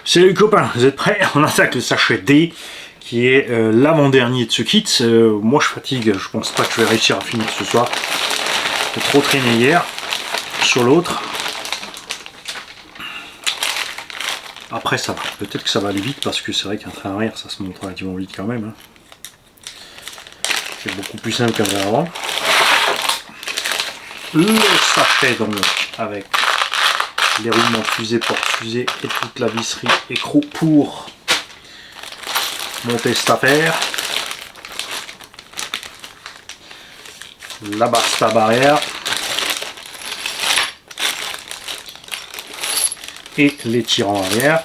Salut les copains, vous êtes prêts? On attaque le sachet D, qui est l'avant-dernier de ce kit. Moi je fatigue, je pense pas que je vais réussir à finir ce soir. J'ai trop traîné hier sur l'autre. Après ça va, peut-être que ça va aller vite parce que c'est vrai qu'un train arrière ça se monte relativement vite quand même. Hein. C'est beaucoup plus simple qu'avant. Le sachet donc avec les roulements fusée, porte-fusée et toute la visserie écrou pour monter cette affaire. La basta barrière et les tirants arrière.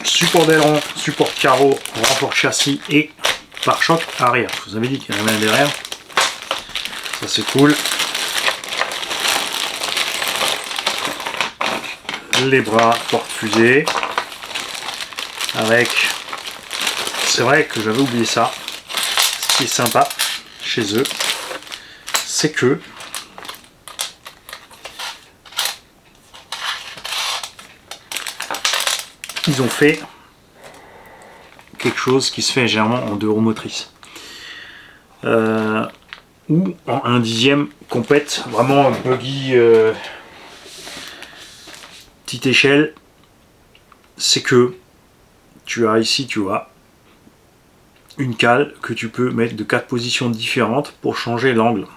Support d'aileron, support de carreau, renfort châssis et pare-choc arrière. Je vous avais dit qu'il y en avait un derrière. Ça c'est cool. Les bras porte-fusée. Avec... C'est vrai que j'avais oublié ça. Ce qui est sympa chez eux, c'est que ils ont fait quelque chose qui se fait généralement en 2 roues motrices ou en 1/10 complète, vraiment un buggy petite échelle. C'est que tu as ici, tu vois, une cale que tu peux mettre de 4 positions différentes pour changer l'angle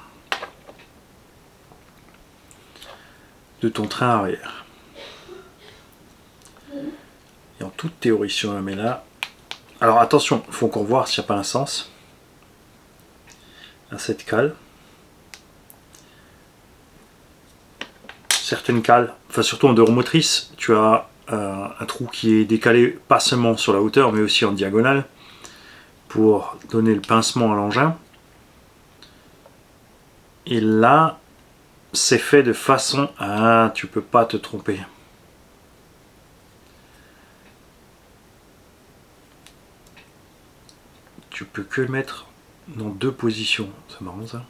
de ton train arrière. Et en toute théorie, si on la met là, alors attention, il faut encore voir s'il n'y a pas un sens à cette cale. Certaines cales, enfin surtout en 2 roues motrices, tu as un trou qui est décalé pas seulement sur la hauteur mais aussi en diagonale pour donner le pincement à l'engin. Et là, c'est fait de façon à... tu peux pas te tromper. Tu peux que le mettre dans 2 positions. C'est marrant ça.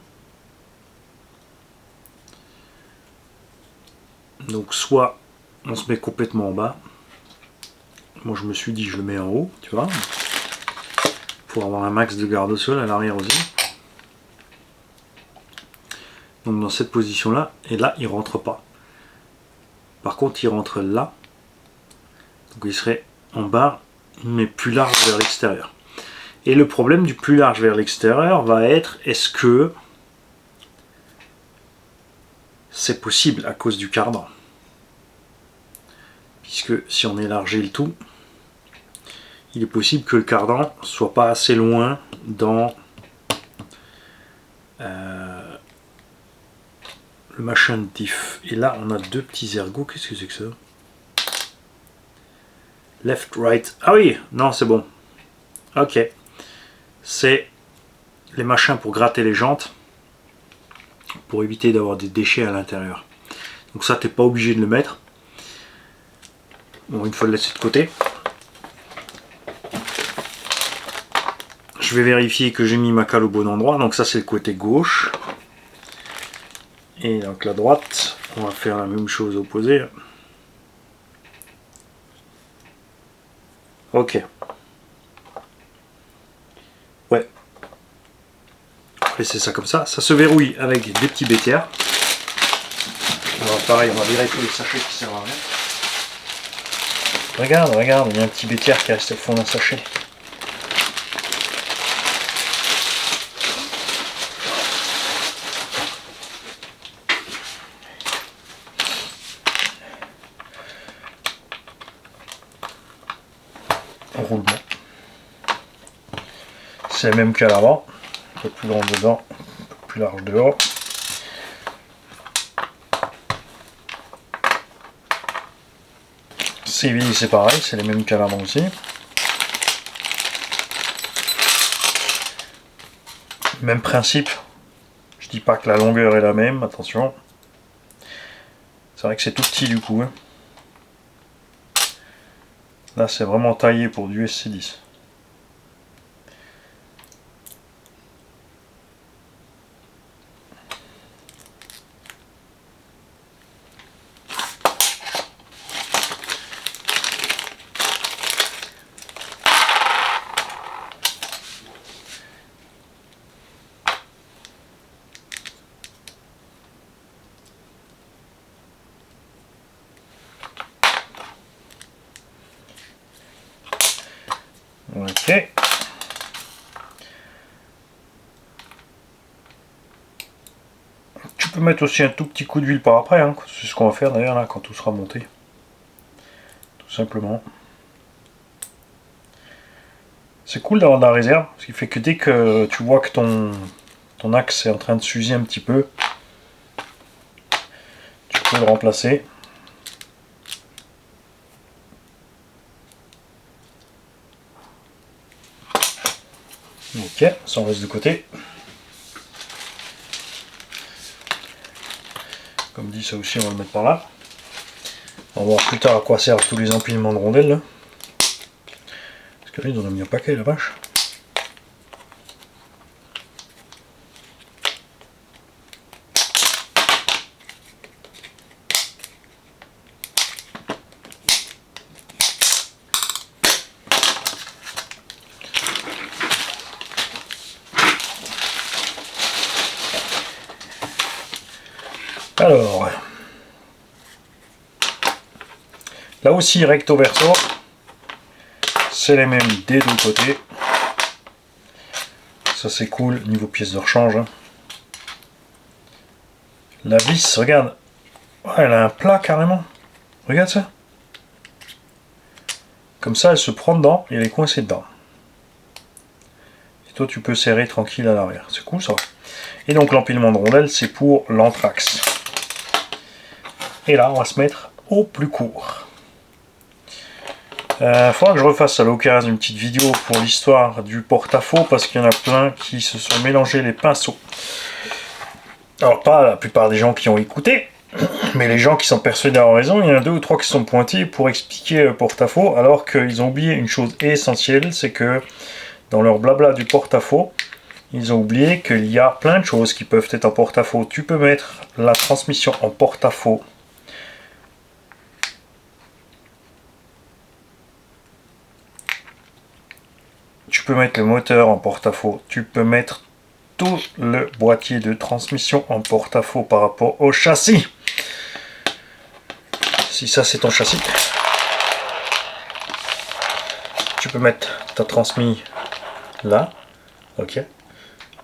Donc soit on se met complètement en bas. Moi je me suis dit je le mets en haut, tu vois. Pour avoir un max de garde au sol à l'arrière aussi. Donc dans cette position là, et là il rentre pas. Par contre il rentre là. Donc il serait en bas, mais plus large vers l'extérieur. Et le problème du plus large vers l'extérieur va être, est-ce que c'est possible à cause du cardan? Puisque si on élargit le tout, il est possible que le cardan soit pas assez loin dans le machin de diff. Et là on a 2 petits ergots. Qu'est-ce que c'est que ça? Left, right. Ah oui, non c'est bon. Ok. C'est les machins pour gratter les jantes, pour éviter d'avoir des déchets à l'intérieur. Donc ça t'es pas obligé de le mettre. Bon, une fois le laisser de côté. Je vais vérifier que j'ai mis ma cale au bon endroit. Donc ça c'est le côté gauche. Et donc la droite, on va faire la même chose opposée. Ok. Ouais. Laisser ça comme ça. Ça se verrouille avec des petits bétières. Pareil, on va virer tous les sachets qui servent à rien. Regarde, regarde, il y a un petit bétière qui reste au fond d'un sachet. Roulement. C'est le même qu'à l'avant, un peu plus grand dedans, un peu plus large dehors. Ces vis c'est pareil, c'est les mêmes qu'à l'avant aussi. Même principe, je dis pas que la longueur est la même, attention. C'est vrai que c'est tout petit du coup. Hein. Là c'est vraiment taillé pour du SC10. peux mettre aussi un tout petit coup d'huile par après, hein. C'est ce qu'on va faire d'ailleurs là quand tout sera monté. Tout simplement. C'est cool d'avoir de la réserve, ce qui fait que dès que tu vois que ton axe est en train de s'user un petit peu, tu peux le remplacer. Ok, ça on laisse de côté. Comme dit, ça aussi on va le mettre par là. On va voir plus tard à quoi servent tous les empilements de rondelles là. Parce que là ils en ont mis un paquet la vache. Alors, là aussi recto verso, c'est les mêmes des deux côtés. Ça c'est cool, niveau pièces de rechange. Hein. La vis, regarde, oh, elle a un plat carrément. Regarde ça. Comme ça, elle se prend dedans et elle est coincée dedans. Et toi, tu peux serrer tranquille à l'arrière. C'est cool ça. Et donc l'empilement de rondelles, c'est pour l'anthrax. Et là, on va se mettre au plus court. Faudra que je refasse à l'occasion une petite vidéo pour l'histoire du porte-à-faux parce qu'il y en a plein qui se sont mélangés les pinceaux. Alors pas la plupart des gens qui ont écouté, mais les gens qui sont persuadés d'avoir raison, il y en a 2 ou 3 qui sont pointés pour expliquer le porte-à-faux alors qu'ils ont oublié une chose essentielle, c'est que dans leur blabla du porte-à-faux, ils ont oublié qu'il y a plein de choses qui peuvent être en porte-à-faux. Tu peux mettre la transmission en porte-à-faux. Tu peux mettre le moteur en porte-à-faux. Tu peux mettre tout le boîtier de transmission en porte-à-faux par rapport au châssis. Si ça c'est ton châssis, tu peux mettre ta transmission là. Ok.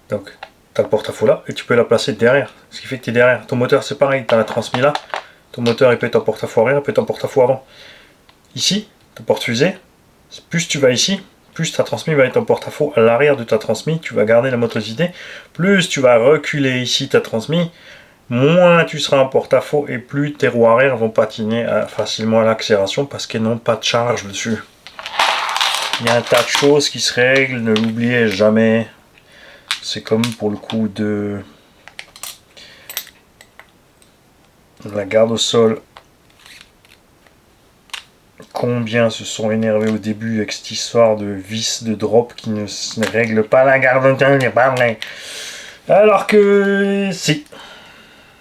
Donc tu as le porte-à-faux là et tu peux la placer derrière. Ce qui fait que tu es derrière. Ton moteur c'est pareil, tu as la transmission là. Ton moteur il peut être en porte-à-faux arrière, il peut être en porte-à-faux avant. Ici, ta porte-fusée, plus tu vas ici, plus ta transmission va être en porte-à-faux à l'arrière de ta transmission, tu vas garder la motricité. Plus tu vas reculer ici ta transmission, moins tu seras en porte-à-faux et plus tes roues arrière vont patiner facilement à l'accélération parce qu'elles n'ont pas de charge dessus. Il y a un tas de choses qui se règlent, ne l'oubliez jamais. C'est comme pour le coup de la garde au sol. Combien se sont énervés au début avec cette histoire de vis de drop qui ne règle pas la garde au sol, n'est pas vrai. Alors que si,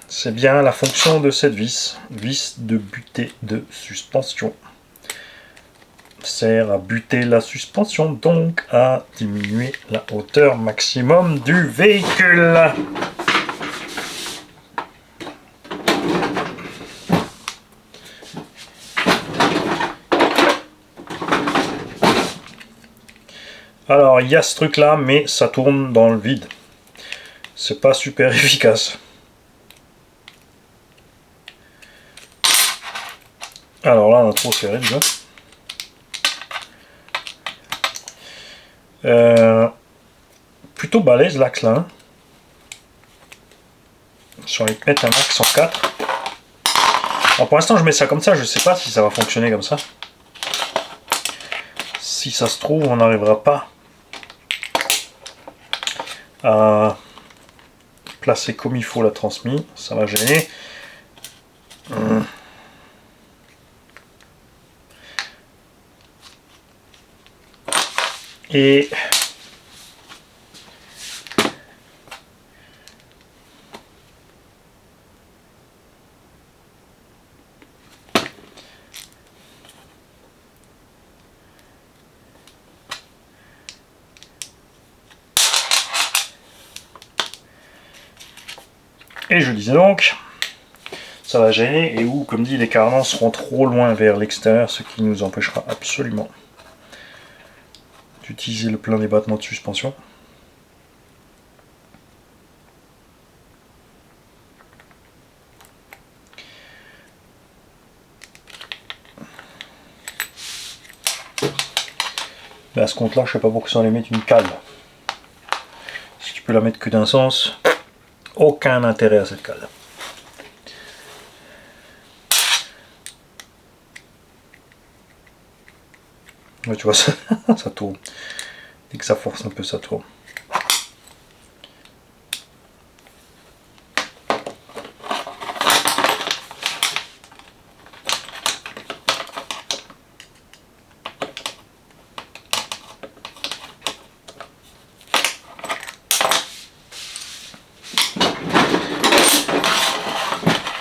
c'est bien la fonction de cette vis de butée de suspension. Sert à buter la suspension, donc à diminuer la hauteur maximum du véhicule. Alors il y a ce truc là, mais ça tourne dans le vide. C'est pas super efficace. Alors là on a trop serré déjà. Plutôt balèze l'axe là. Hein. Je vais mettre un axe en 4. Alors pour l'instant je mets ça comme ça, je sais pas si ça va fonctionner comme ça. Si ça se trouve on n'arrivera pas à placer comme il faut la transmission, ça va gêner. Et je disais donc, ça va gêner et où, comme dit, les carnans seront trop loin vers l'extérieur, ce qui nous empêchera absolument d'utiliser le plein débattement de suspension. à ce compte-là, je sais pas pourquoi ça les mettre une cale. Si tu peux la mettre que d'un sens, aucun intérêt à cette cale. Ouais, tu vois, ça, ça tourne. Dès que ça force un peu, ça tourne.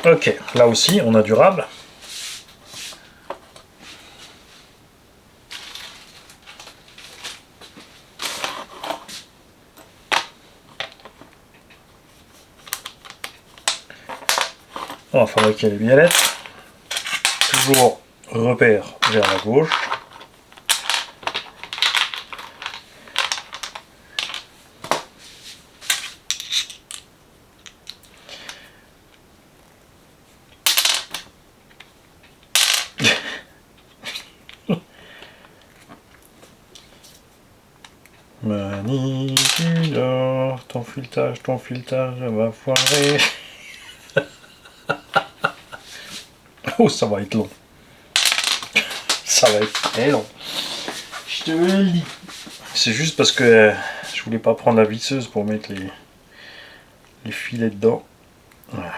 Ok, là aussi, on a durable. On va fabriquer les biellettes. Toujours repère vers la gauche. Manipuleur, ton filetage va foirer. Oh, ça va être long. Ça va être très long. Je te le dis. C'est juste parce que je voulais pas prendre la visseuse pour mettre les filets dedans. Voilà.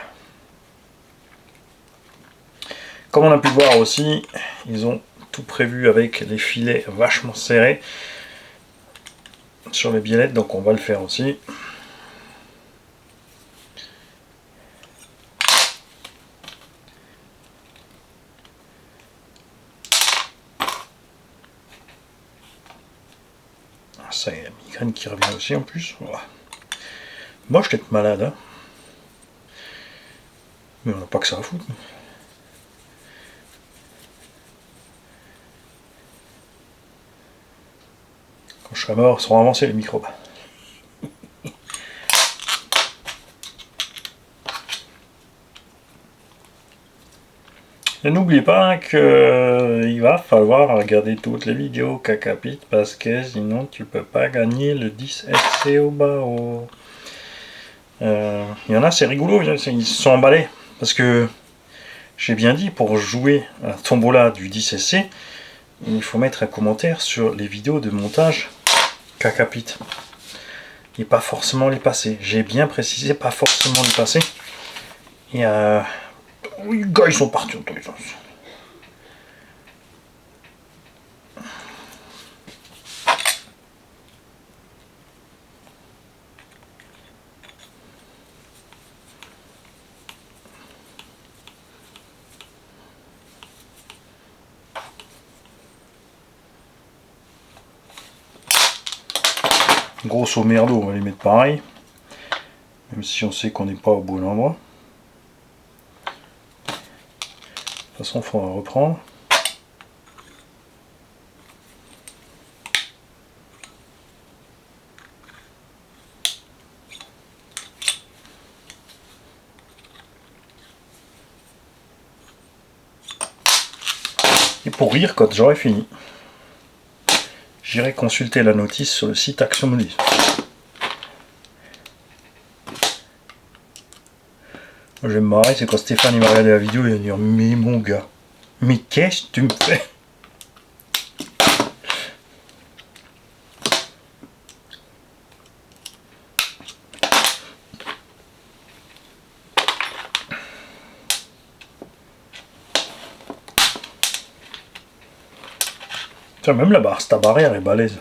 Comme on a pu le voir aussi, ils ont tout prévu avec les filets vachement serrés sur les biellettes, donc on va le faire aussi. Ça y est, la migraine qui revient aussi en plus. Voilà. Moche d'être malade, hein. Mais on n'a pas que ça à foutre. Quand je serai mort, seront avancés les microbes. Et n'oubliez pas qu'il va falloir regarder toutes les vidéos Kakapit parce que sinon tu peux pas gagner le 10 SC au bas. Il y en a, c'est rigolo, ils se sont emballés parce que j'ai bien dit, pour jouer à Tombola du 10 SC, il faut mettre un commentaire sur les vidéos de montage Kakapit et pas forcément les passer. J'ai bien précisé, pas forcément les passer. Et oui, les gars, ils sont partis en tous les sens. Grosso merdo, on va les mettre pareil. Même si on sait qu'on n'est pas au bon endroit. De toute façon, il faudra reprendre. Et pour rire, quand j'aurai fini, j'irai consulter la notice sur le site Action Modis. Je vais me marrer, c'est quand Stéphane il va regarder la vidéo, il va dire: mais mon gars, mais qu'est-ce que tu me fais? Tiens, même la barre, ta barrière est balèze.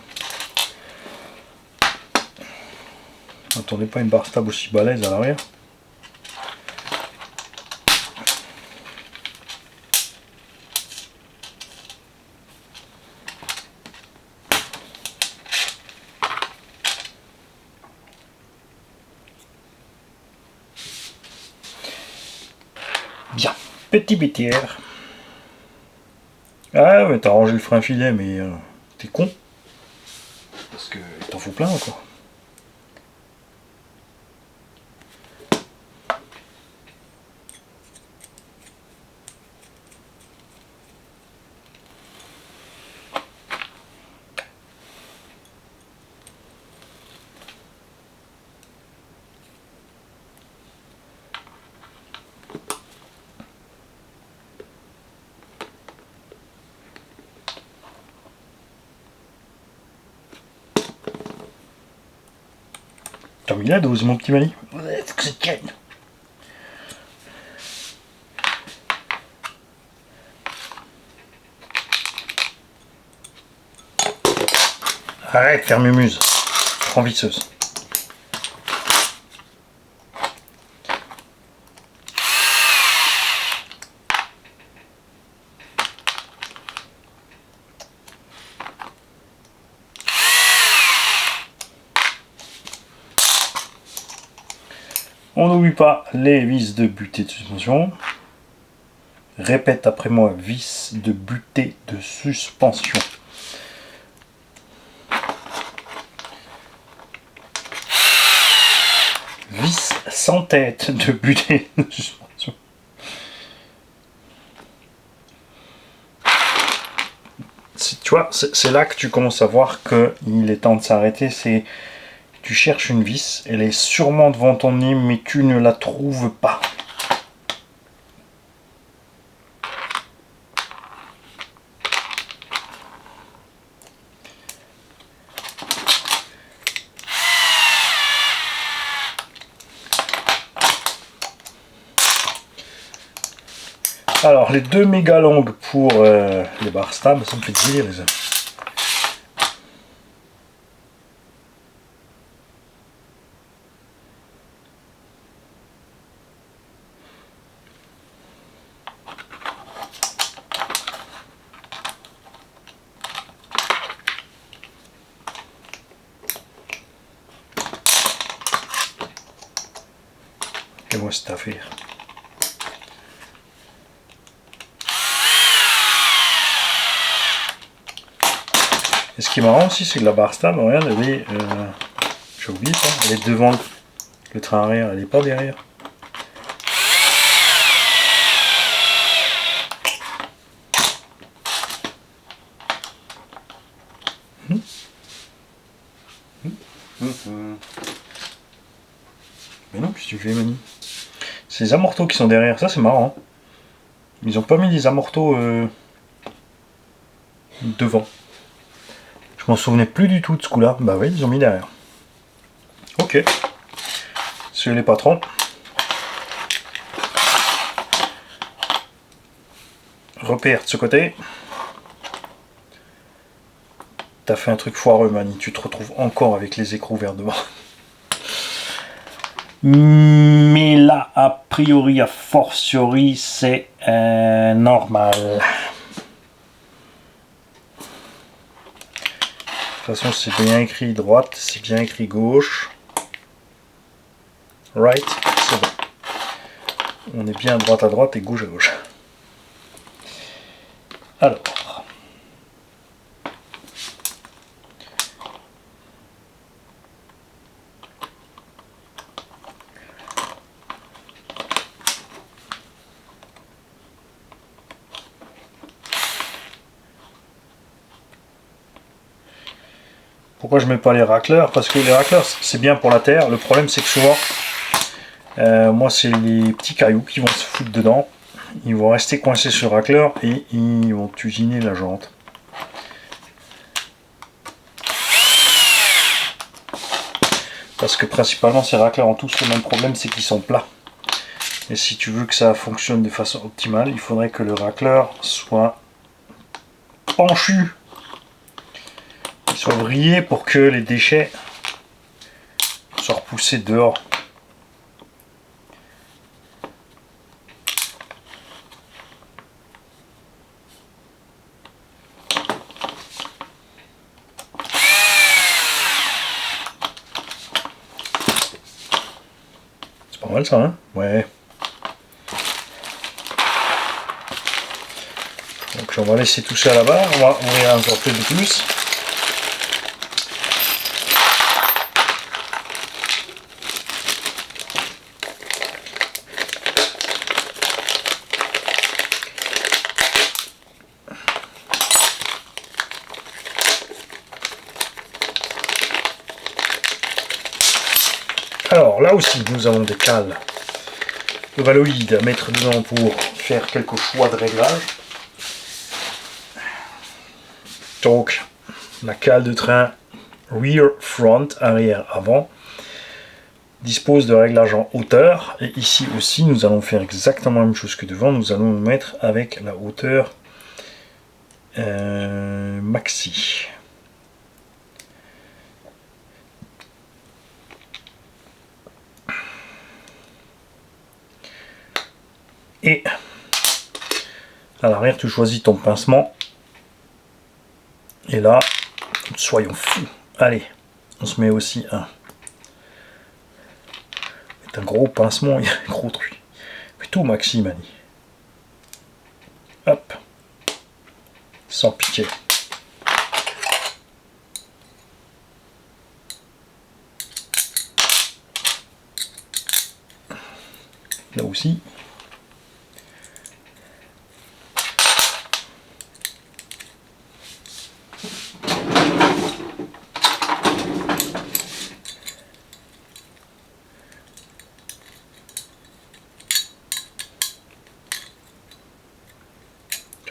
Attendez pas une barre stable aussi balèze à l'arrière. Bien, petit BTR. Ah ouais, t'as rangé le frein filet, mais t'es con. Parce que t'en faut plein quoi. T'as mis la dose, mon petit Mali. Ouais, faut que ça tienne. Arrête, ferme muse. Prends visseuse. On n'oublie pas les vis de butée de suspension. Répète après moi, vis de butée de suspension. Vis sans tête de butée de suspension. Tu vois, c'est là que tu commences à voir qu'il est temps de s'arrêter. C'est tu cherches une vis, elle est sûrement devant ton nez, mais tu ne la trouves pas. Alors, les deux méga longues pour les barres stables, ça me fait délire les amis. Et moi cette affaire. Et ce qui est marrant aussi, c'est que la barre stable, regarde, elle est, j'ai oublié ça, elle est devant le train arrière, elle n'est pas derrière. Mais non, qu'est-ce que tu fais, Mani? C'est les amortos qui sont derrière, ça c'est marrant. Ils ont pas mis les amortos devant. Je m'en souvenais plus du tout de ce coup-là. Bah oui, ils ont mis derrière. Ok. C'est les patrons. Repère de ce côté. T'as fait un truc foireux, Mani. Tu te retrouves encore avec les écrous verts devant. Mais là, a priori, a fortiori, c'est normal. De toute façon, c'est bien écrit droite, c'est bien écrit gauche. Right, c'est bon. On est bien droite à droite et gauche à gauche. Alors. Pourquoi je mets pas les racleurs? Parce que les racleurs c'est bien pour la terre. Le problème c'est que souvent, moi c'est les petits cailloux qui vont se foutre dedans. Ils vont rester coincés sur le racleur et ils vont usiner la jante. Parce que principalement ces racleurs ont tous le même problème, c'est qu'ils sont plats. Et si tu veux que ça fonctionne de façon optimale, il faudrait que le racleur soit penchu. Soit vrillé pour que les déchets soient repoussés dehors. C'est pas mal ça, hein? Ouais. Donc on va laisser tout ça là-bas, on va ouvrir un peu de plus. Alors là aussi nous avons des cales ovaloïdes à mettre dedans pour faire quelques choix de réglage. Donc la cale de train rear front, arrière avant. dispose de réglages en hauteur. Et ici aussi, nous allons faire exactement la même chose que devant. Nous allons nous mettre avec la hauteur maxi. Et à l'arrière, tu choisis ton pincement. Et là, soyons fous. Allez, on se met aussi un gros pincement, il y a un gros truc. Plutôt maxi, Mani. Hop. Sans piquer. Là aussi.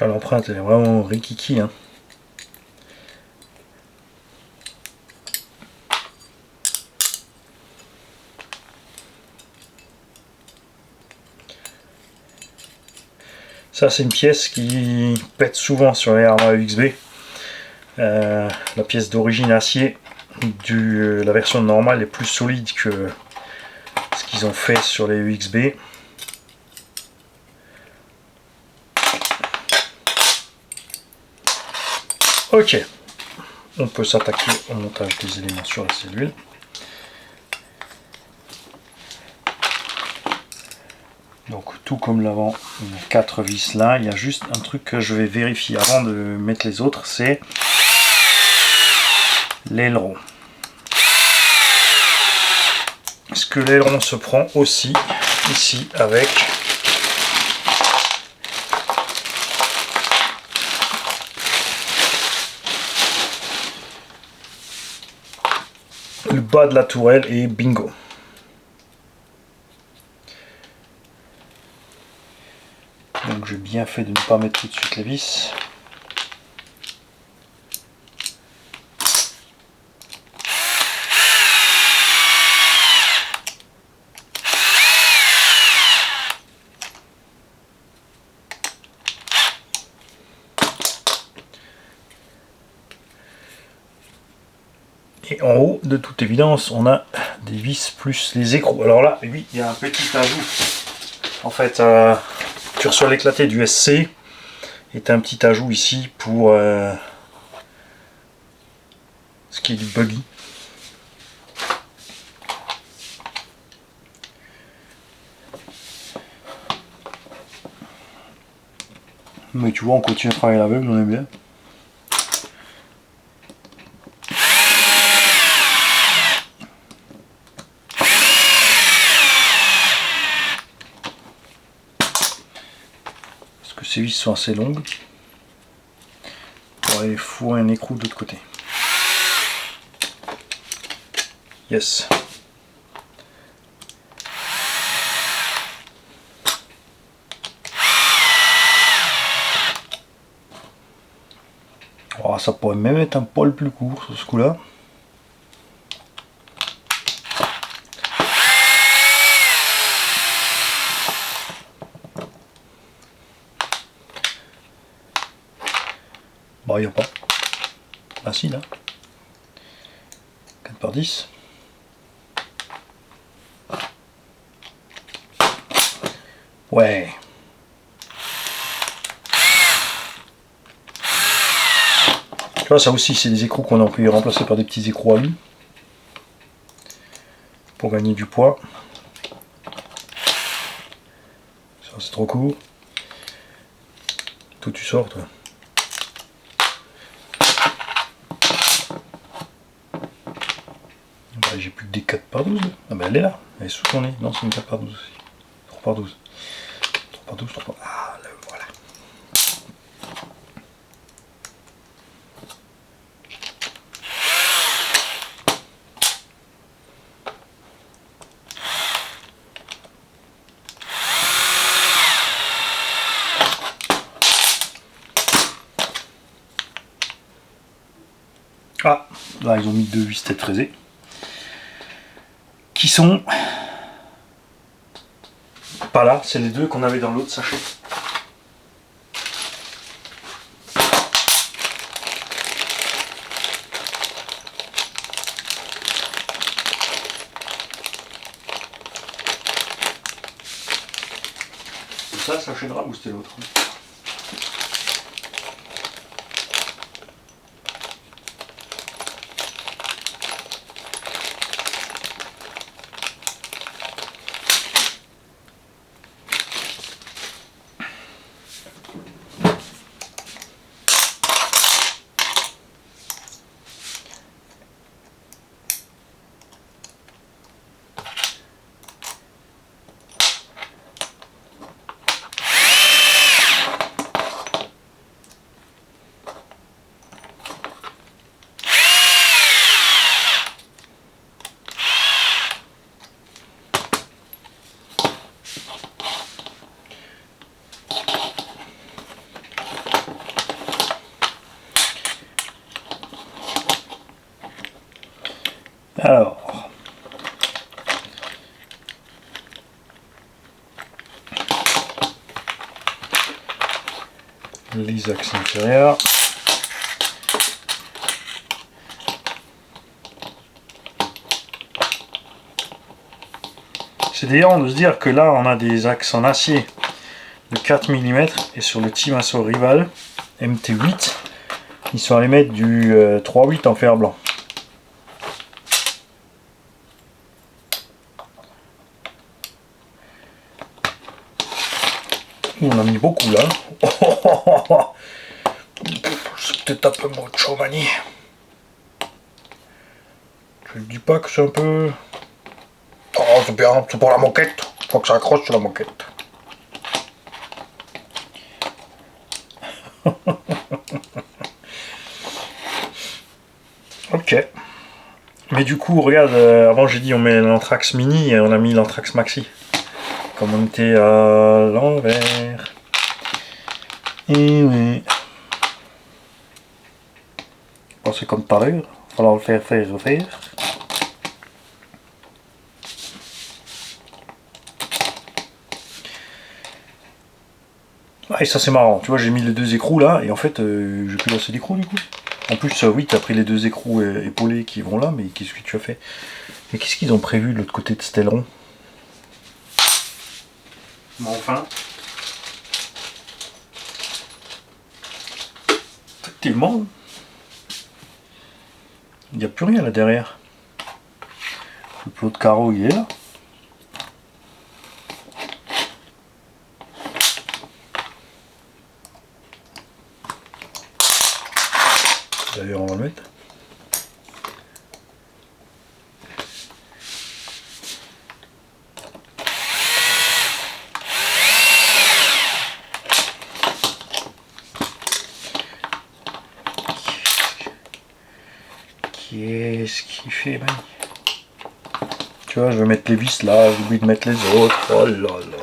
L'empreinte elle est vraiment rikiki. Hein. Ça c'est une pièce qui pète souvent sur les Arma UXB. La pièce d'origine acier la version normale est plus solide que ce qu'ils ont fait sur les UXB. Ok, on peut s'attaquer au montage des éléments sur la cellule. Donc tout comme l'avant, il y a 4 vis là. Il y a juste un truc que je vais vérifier avant de mettre les autres, c'est l'aileron. Est-ce que l'aileron se prend aussi ici avec le bas de la tourelle et bingo. Donc j'ai bien fait de ne pas mettre tout de suite les vis. Et en haut, de toute évidence, on a des vis plus les écrous. Alors là, oui, il y a un petit ajout. En fait, tu reçois l'éclaté du SC et tu as un petit ajout ici pour ce qui est du buggy. Mais tu vois, on continue à travailler l'aveugle, on aime bien. Ces vis sont assez longues pour aller fourrer un écrou de l'autre côté. Yes. Oh, ça pourrait même être un poil plus court sur ce coup-là. Bah, il n'y a pas. Ah si, là. 4 par 10. Ouais. Tu vois, ça aussi, c'est des écrous qu'on a pu remplacer par des petits écrous à lui. Pour gagner du poids. Ça, c'est trop court. Tout tu sors, toi. J'ai plus que des 4 par 12. Ah bah elle est là, elle est sous ton nez. Non, c'est une 4 par 12 aussi. 3 par 12. 3 par 12, 3 par... Ah, là, voilà. Ah, là ils ont mis 2 vis tête fraisées. Qui sont pas là, c'est les deux qu'on avait dans l'autre sachet. C'est ça, sachet de rame ou c'était l'autre? Alors, les axes inférieurs. C'est déliant de se dire que là on a des axes en acier de 4 mm et sur le Timasso Rival MT8 ils sont allés mettre du 3/8 en fer blanc. On a mis beaucoup là. C'est peut-être un peu mocho mani. Je ne dis pas que c'est un peu... Oh c'est bien, c'est pour la moquette. Faut que ça accroche sur la moquette. Ok. Mais du coup, regarde, avant j'ai dit on met l'Anthrax mini et on a mis l'Anthrax maxi. Comme on était à l'envers. Et oui. Bon, c'est comme tout à l'heure. Il va falloir le faire, refaire. Ah, et ça c'est marrant, tu vois, j'ai mis les deux écrous là, et en fait, j'ai plus assez d'écrous du coup. En plus, oui, t'as pris les deux écrous épaulés qui vont là, mais qu'est-ce que tu as fait? Mais qu'est-ce qu'ils ont prévu de l'autre côté de cet aileron? Mais enfin... Effectivement, il n'y a plus rien là derrière. Le plot de carreau, il est là. D'ailleurs, on va le mettre. Qu'est-ce qu'il fait, man? Tu vois, je vais mettre les vis là, j'ai oublié de mettre les autres. Oh là là là.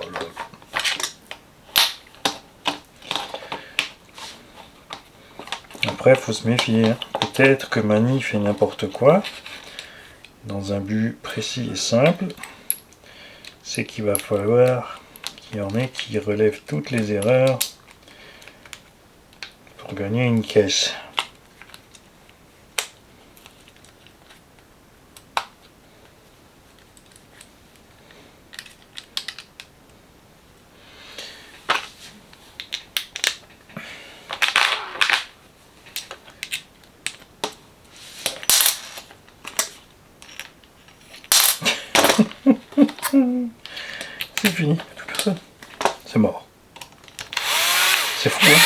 Après, il faut se méfier. Hein. Peut-être que Mani fait n'importe quoi. Dans un but précis et simple. C'est qu'il va falloir qu'il y en ait qui relèvent toutes les erreurs pour gagner une caisse. C'est fini, plus personne. C'est mort. C'est fou, hein?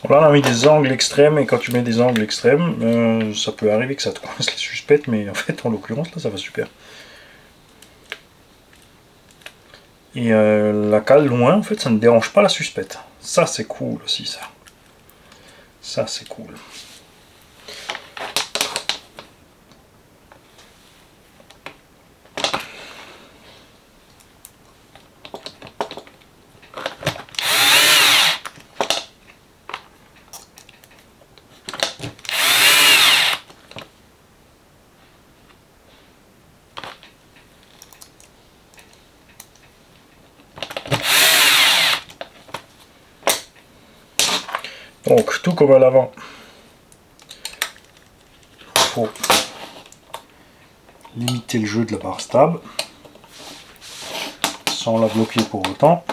Là, on a mis des angles extrêmes, et quand tu mets des angles extrêmes, ça peut arriver que ça te coince les suspectes, mais en fait, en l'occurrence, là, ça va super. Et la cale loin, en fait, ça ne dérange pas la suspecte. Ça, c'est cool aussi, ça. Ça, c'est cool. Donc tout comme à l'avant, il faut limiter le jeu de la barre stable sans la bloquer pour autant.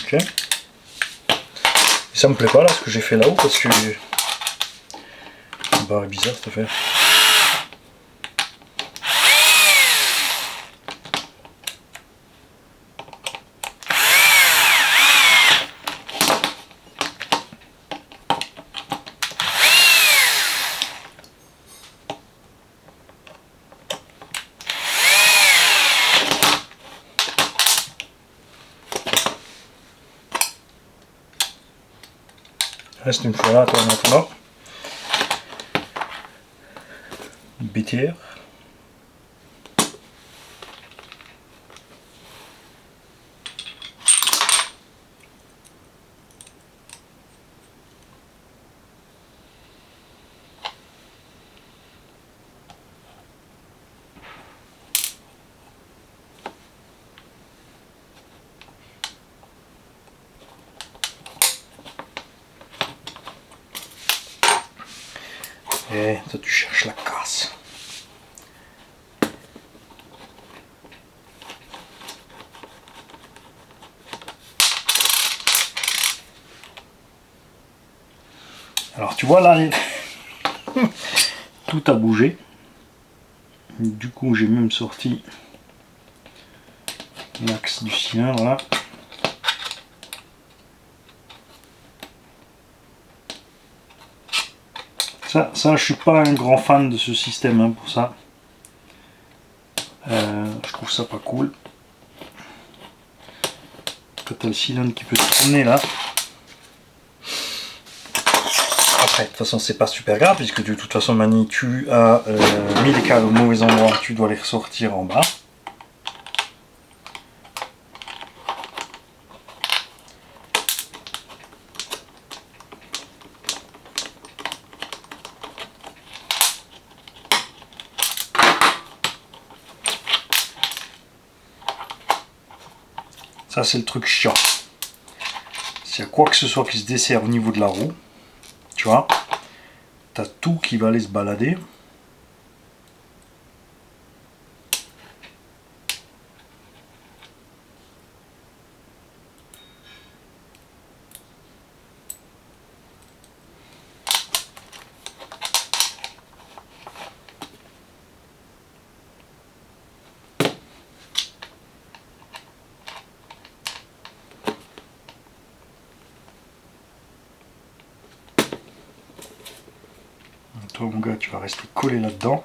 Ok. Et ça me plaît pas là ce que j'ai fait là-haut parce que la barre est bizarre cette affaire. Reste une fois là, toi maintenant. Une bétière. Et toi tu cherches la casse. Alors tu vois là, tout a bougé. Du coup j'ai même sorti l'axe du cylindre là. Ça je suis pas un grand fan de ce système hein, pour ça. Je trouve ça pas cool. Quand t'as le cylindre qui peut se tourner là. Après, de toute façon, c'est pas super grave, puisque de toute façon, Mani, tu as mis les câbles au mauvais endroit, tu dois les ressortir en bas. Ça, c'est le truc chiant. S'il y a quoi que ce soit qui se dessert au niveau de la roue, tu vois, t'as tout qui va aller se balader. Toi mon gars tu vas rester collé là-dedans.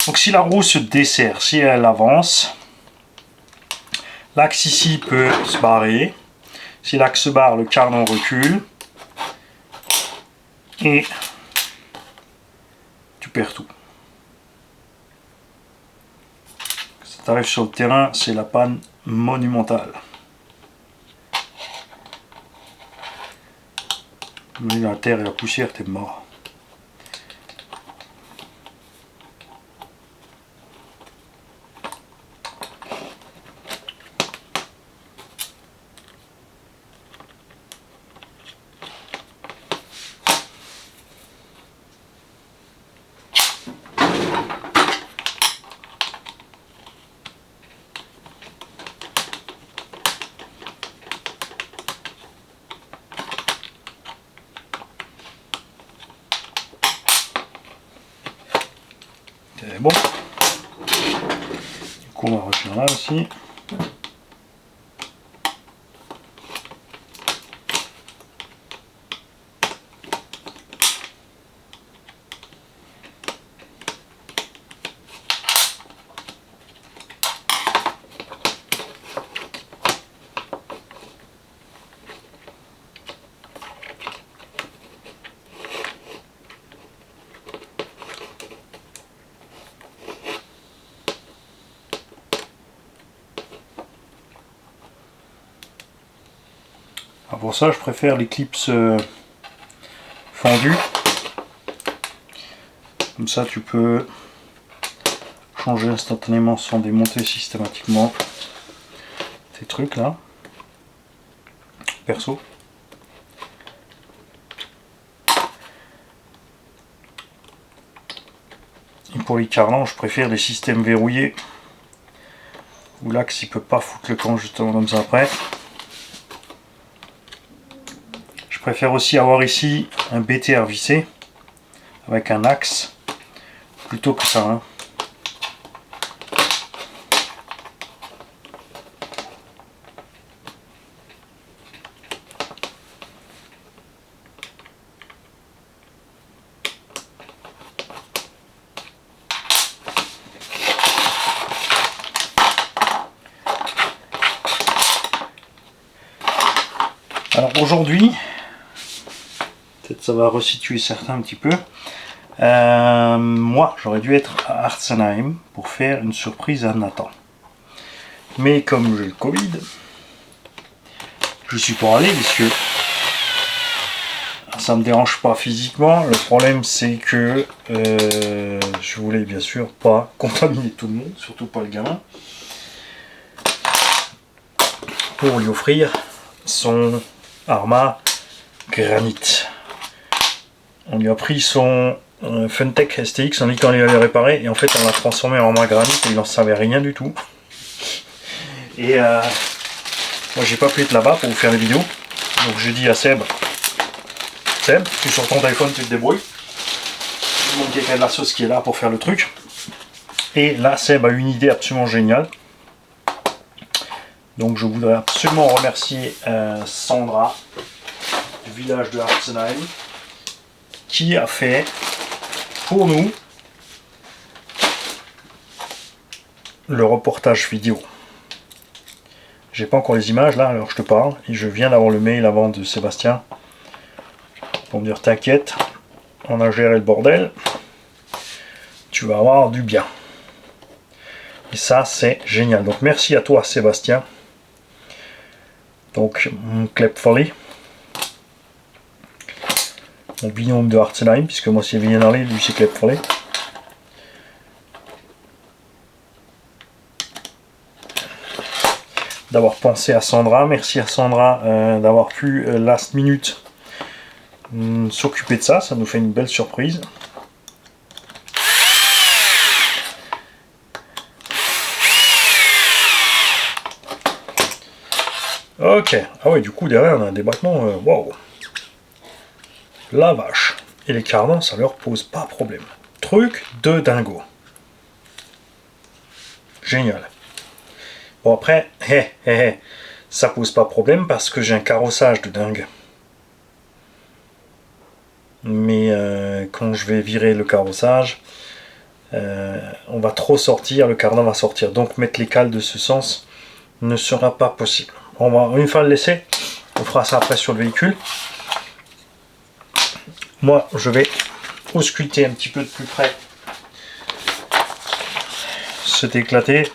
Donc si la roue se dessert, si elle avance, l'axe ici peut se barrer. Si l'axe se barre, le cardan recule. Et tu perds tout. Si tu arrives sur le terrain, c'est la panne monumentale. Mais la terre et la poussière, t'es mort. C'est bon. Du coup, on va refaire là aussi. Alors pour ça, je préfère les clips fendus. Comme ça, tu peux changer instantanément sans démonter systématiquement ces trucs là. Perso. Et pour les carlants, je préfère les systèmes verrouillés où l'axe il peut pas foutre le camp justement comme ça après. Je préfère aussi avoir ici un BTR vissé avec un axe plutôt que ça. Hein. Alors aujourd'hui, peut-être ça va resituer certains un petit peu. Moi, j'aurais dû être à Artsenheim pour faire une surprise à Nathan. Mais comme j'ai le Covid, je suis pas allé parce que ça me dérange pas physiquement. Le problème c'est que je voulais bien sûr pas contaminer tout le monde, surtout pas le gamin, pour lui offrir son Arma Granit. On lui a pris son Funtech STX, on dit qu'on allait réparer et en fait on l'a transformé en Arma Granit et il n'en savait rien du tout. Et moi j'ai pas pu être là-bas pour vous faire les vidéos, donc j'ai dit à Seb, tu sur ton téléphone, tu te débrouilles. Il manque quelqu'un de la sauce qui est là pour faire le truc. Et là Seb a une idée absolument géniale. Donc je voudrais absolument remercier Sandra du village de Artsenheim qui a fait pour nous le reportage vidéo. J'ai pas encore les images là alors je te parle et je viens d'avoir le mail avant de Sébastien pour me dire t'inquiète, on a géré le bordel, tu vas avoir du bien. Et ça c'est génial. Donc merci à toi Sébastien. Donc mon Klep Folly, mon binôme de Artsenheim, puisque moi c'est Vignanarlé, lui c'est Klep Folly. D'avoir pensé à Sandra, merci à Sandra d'avoir pu last minute s'occuper de ça, ça nous fait une belle surprise. Ok, ah ouais, du coup derrière on a un débattement, waouh, la vache. Et les carnants, ça leur pose pas problème. Truc de dingo. Génial. Bon après, ça pose pas problème parce que j'ai un carrossage de dingue. Mais quand je vais virer le carrossage, on va trop sortir, le cardan va sortir. Donc mettre les cales de ce sens ne sera pas possible. On va une fois le laisser, on fera ça après sur le véhicule. Moi je vais ausculter un petit peu de plus près cet éclaté,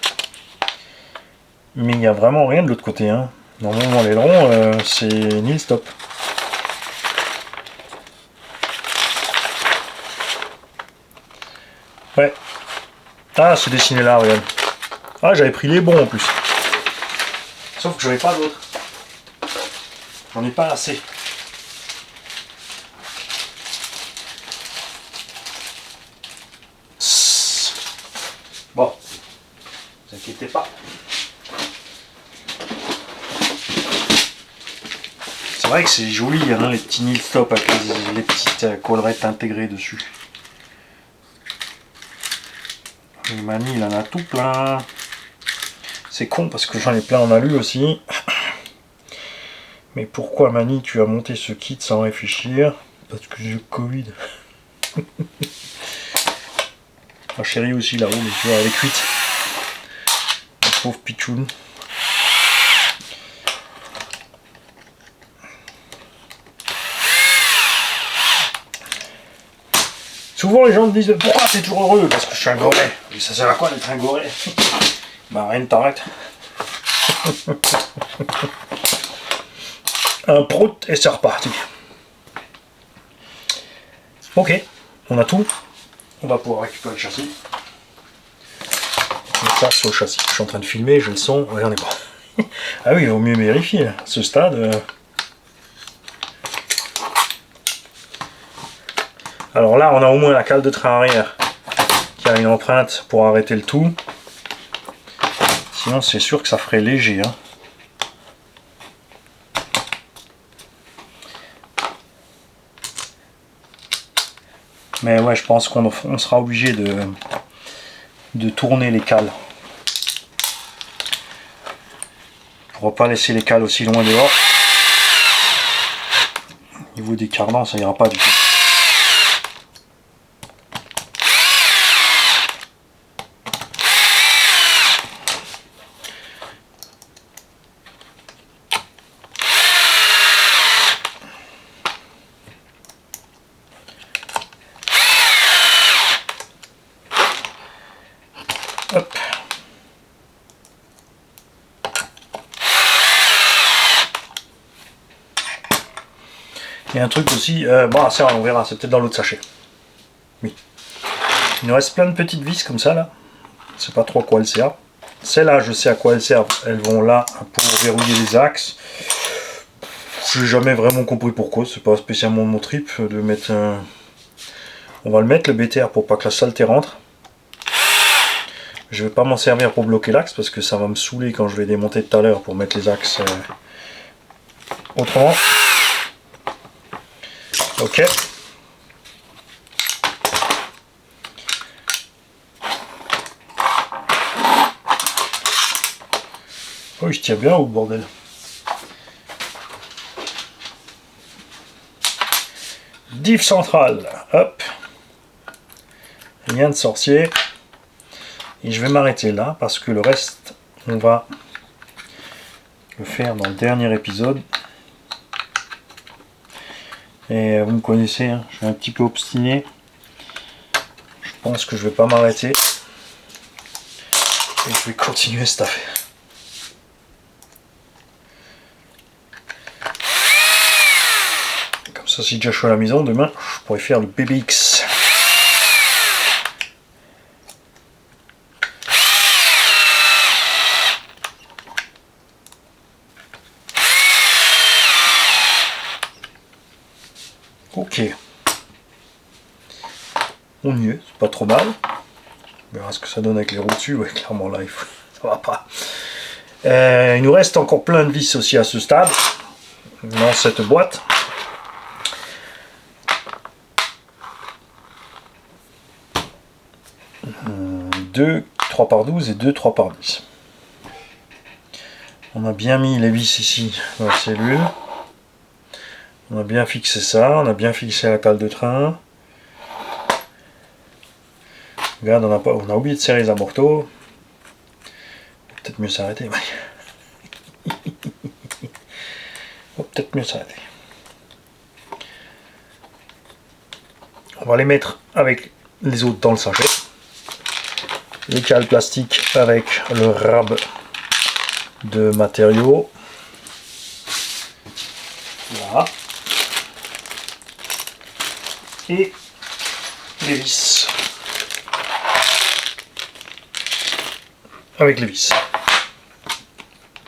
mais il n'y a vraiment rien de l'autre côté, hein. Normalement l'aileron c'est nil stop. Ouais, ah c'est dessiné là, regarde. Ah j'avais pris les bons en plus. Sauf que j'en ai pas d'autres. J'en ai pas assez. Bon, ne vous inquiétez pas. C'est vrai que c'est joli, hein, les petits nil stop avec les petites collerettes intégrées dessus. Et Mani, il en a tout plein. C'est con parce que j'en ai plein en alu aussi. Mais pourquoi Mani tu as monté ce kit sans réfléchir? Parce que j'ai le Covid. Ma chérie aussi là-haut, mais tu vois, elle est cuite. La pauvre Pichoun. Souvent les gens me disent pourquoi t'es toujours heureux? Parce que je suis un goret. Et ça sert à quoi d'être un goret? Bah rien ne t'arrête. Un prout et c'est reparti. Ok, on a tout. On va pouvoir récupérer le châssis. ça sur le châssis. Je suis en train de filmer, j'ai le son, regardez pas. Ah oui, il vaut mieux vérifier à ce stade. Alors là, on a au moins la cale de train arrière qui a une empreinte pour arrêter le tout. Sinon, c'est sûr que ça ferait léger. Hein. Mais ouais, je pense qu'on sera obligé de tourner les cales. On ne pourra pas laisser les cales aussi loin dehors. Au niveau des cardans, ça ira pas du tout. Hop. Il y a un truc aussi, bon ça on verra, c'est peut-être dans l'autre sachet. Oui. Il nous reste plein de petites vis comme ça là. Je sais pas trop à quoi elles servent. Celles-là, je sais à quoi elles servent. Elles vont là pour verrouiller les axes. Je n'ai jamais vraiment compris pourquoi. C'est pas spécialement mon trip de mettre un... On va le mettre le BTR pour pas que la saleté rentre. Je vais pas m'en servir pour bloquer l'axe parce que ça va me saouler quand je vais démonter tout à l'heure pour mettre les axes autrement. Ok. Oh, il se tient bien au bordel. Diff centrale. Hop. Rien de sorcier. Et je vais m'arrêter là parce que le reste, on va le faire dans le dernier épisode. Et vous me connaissez, hein, je suis un petit peu obstiné. Je pense que je vais pas m'arrêter. Et je vais continuer cette affaire. Comme ça, si déjà je suis à la maison, demain, je pourrais faire le BBX. Ok. On y est, c'est pas trop mal. On verra ce que ça donne avec les roues dessus. Ouais, clairement là, ça va pas. Il nous reste encore plein de vis aussi à ce stade. Dans cette boîte. Deux 3x12 et 2 3x10. On a bien mis les vis ici dans la cellule. On a bien fixé ça, on a bien fixé la cale de train. Regarde, on a oublié de serrer les amortos. Peut-être mieux s'arrêter. Peut-être mieux s'arrêter. On va les mettre avec les autres dans le sachet. Les cales plastiques avec le rab de matériaux. Voilà. Et les vis. Avec les vis.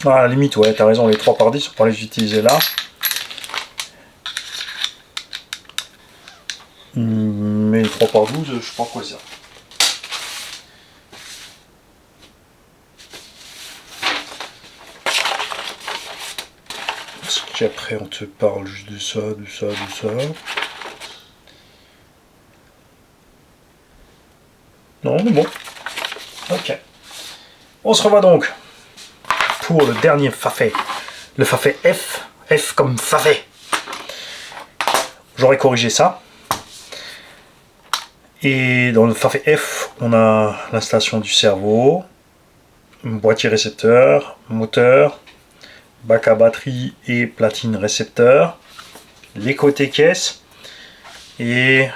Ah, à la limite, ouais, t'as raison, les 3x10, on pourrait les utiliser là. Mais les 3x12, je sais pas quoi ça. Parce qu'après, on te parle juste de ça, de ça, de ça. Non, mais bon. Ok. On se revoit donc pour le dernier fafet. Le fafet F. F comme fafet. J'aurais corrigé ça. Et dans le fafet F, on a l'installation du cerveau, boîtier récepteur, moteur, bac à batterie et platine récepteur, les côtés caisse. Et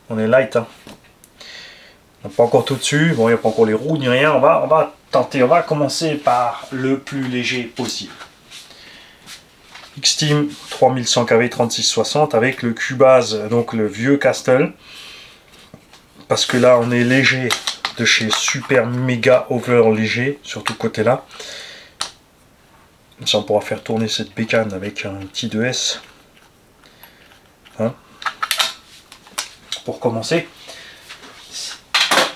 on est light. Hein. On n'a pas encore tout dessus, bon il n'y a pas encore les roues ni rien, on va tenter, on va commencer par le plus léger possible. Xteam 3100 kV 3660 avec le Cubase, donc le vieux Castle, parce que là on est léger de chez Super Méga Over Léger, surtout côté là. Ça, on pourra faire tourner cette bécane avec un petit 2S. Hein, pour commencer.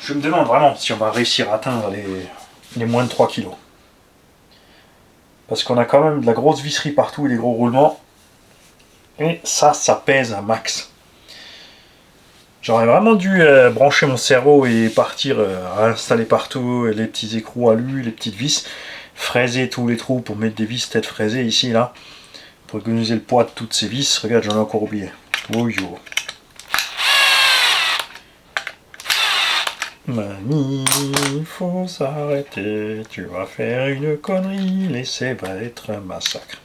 Je me demande vraiment si on va réussir à atteindre les moins de 3 kg. Parce qu'on a quand même de la grosse visserie partout et des gros roulements. Et ça pèse un max. J'aurais vraiment dû brancher mon cerveau et partir à installer partout les petits écrous alu, les petites vis, fraiser tous les trous pour mettre des vis tête fraisées ici, là, pour économiser le poids de toutes ces vis. Regarde, j'en ai encore oublié. Oh yo. Mamie, il faut s'arrêter, tu vas faire une connerie, laissez va être un massacre.